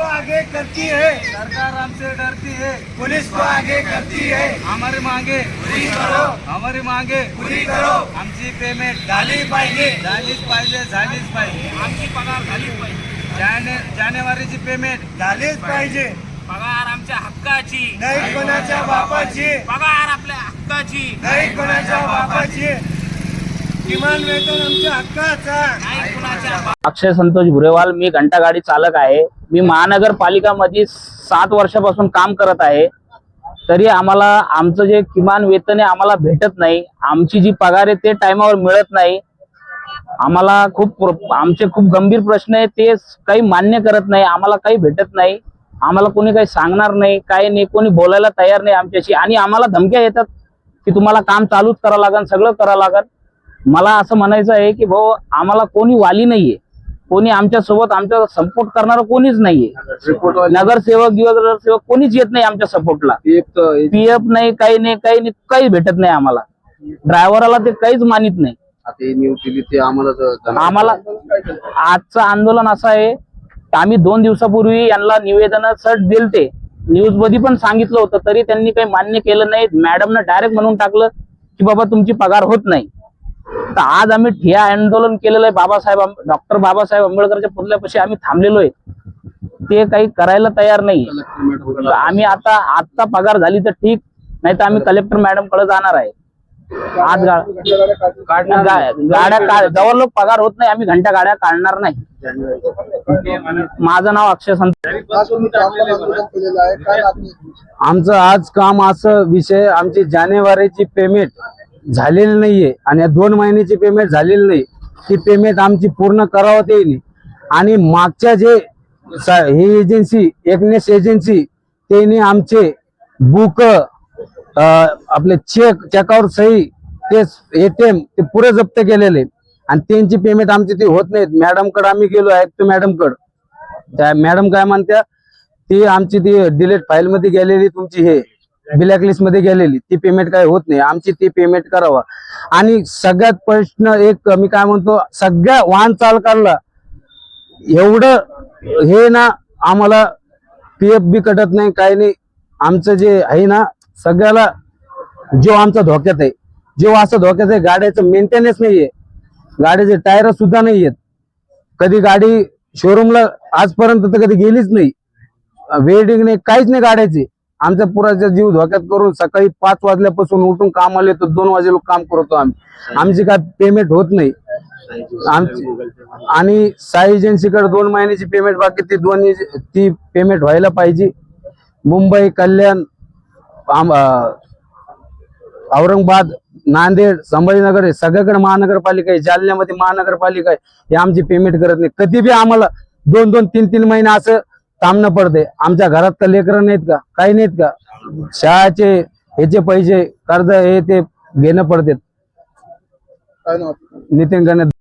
आगे करती है, सरकार हमसे डरती है। पुलिस को आगे करती है, हमारी मांगे पूरी करो, हमारी मांगे पूरी करो, आमची पेमेंट झाली पाहिजे, झालीच पाहिजे आमची पगार झालीच पाहिजे. जानेवारीची पेमेंट झालीच पाहिजे. पगार आमच्या हक्काची, नाही कोणाच्या बापाची, पगार आपल्या हक्काची, नाही कोणाच्या बापाची. किमान वेतन आमच्या हक्काचा, नाही कुणाच्या अक्षय संतोष भुरेवाल, मी घंटागाडी चालक आहे. मी महानगरपालिकामध्ये 7 वर्षापासून काम करत आहे. तरी आम्हाला आमचं जे किमान वेतन आहे आम्हाला भेटत नाही. आमची जी पगार आहे ते टायमावर मिळत नाही. आम्हाला आमचे खूप गंभीर प्रश्न आहे, ते काही मान्य करत नाही. आम्हाला काही भेटत नाही. आम्हाला कोणी काही सांगणार नाही, काही नाही, कोणी बोलायला तयार नाही आमच्याशी. आणि आम्हाला धमक्या येतात की तुम्हाला काम चालूच करावं लागेल, सगळं करावं लागेल. मला असं म्हणायचं आहे की भाऊ, आम्हाला कोणी वाली नाहीये, कोणी आमच्या सोबत आमच्या सपोर्ट करणारं कोणीच नाहीये. नगरसेवक कोणीच येत नाही आमच्या सपोर्टला. पीएफ नाही, काही नाही, काही भेटत नाही आम्हाला. ड्रायव्हरला ते काहीच मानित नाही. आम्हाला आजचं आंदोलन असं आहे की आम्ही 2 दिवसापूर्वी यांना निवेदन सर्ट दिलते, न्यूज मध्ये पण सांगितलं होतं, तरी त्यांनी काही मान्य केलं नाही. मॅडमनं डायरेक्ट म्हणून टाकलं की बाबा तुमची पगार होत नाही. तर आज आम्ही ठिय्या आंदोलन केलेलं आहे. डॉक्टर बाबासाहेब आंबेडकरच्या पुतळ्यापाशी आम्ही थांबलेलो आहे. ते काही करायला तयार नाही. आम्ही आता पगार झाली तर ठीक, नाही तर आम्ही कलेक्टर मॅडम कडे जाणार आहे. आज गाड्या जवळ लोक पगार होत नाही, आम्ही घंटा गाड्या काढणार नाही. माझं नाव अक्षय संतोष. आमचं आज काम असं विषय, आमची जानेवारीची पेमेंट झालेली नाहीये आणि 2 महिन्याची पेमेंट झालेली नाही. ती पेमेंट आमची पूर्ण करावं येईल. आणि मागच्या जे ही एजन्सी एकनेस एजन्सी, त्यांनी आमचे बुक, आपले चेकावर सही, ते ATM ते पुरे जप्त केलेले आणि त्यांची पेमेंट आमची ती होत नाहीत. मॅडम कडे आम्ही गेलो आयुक्त मॅडम कडे. त्या मॅडम काय म्हणत्या, ती आमची ती डिलीट फाईल मध्ये गेलेली, तुमची हे ब्लॅकलिस्ट मध्ये गेलेली, ती पेमेंट काय होत नाही. आमची ती पेमेंट करावा. आणि सगळ्यात प्रश्न एक मी काय म्हणतो, सगळ्या वाहन चालकांना एवढं हे ना, आम्हाला PF बी कटत नाही, काही नाही. आमचं जे आहे ना, सगळ्याला जीव आमचा धोक्यात आहे. जीव असं धोक्यात आहे, गाड्याचं मेंटेनन्स नाहीये, गाडीचे टायर सुद्धा नाही आहेत. कधी गाडी शोरूमला आजपर्यंत तर कधी गेलीच नाही. वेल्डिंग नाही, काहीच नाही गाड्याची. आमचा पुराचा जीव धोक्यात करून सकाळी 5 वाजल्यापासून उठून कामाला येतो, 2 वाजे लोक काम करतो आम्ही. आमची काय पेमेंट होत नाही. आणि साई एजन्सीकडे 2 महिन्याची पेमेंट बाकी, ती पेमेंट व्हायला पाहिजे. मुंबई, कल्याण, औरंगाबाद, नांदेड, संभाजीनगर हे सगळ्याकडे महानगरपालिका आहे. जालन्यामध्ये महानगरपालिका आहे. हे आमची पेमेंट करत नाही. कधी बी आम्हाला 2-2, 3-3 महिने असं थांबणं पडते. आमच्या घरात का लेकरं नाहीत का, काही नाहीत का? शाळेचे ह्याचे पैसे, कर्ज हे ते घेणं पडते. नितीन गणेश.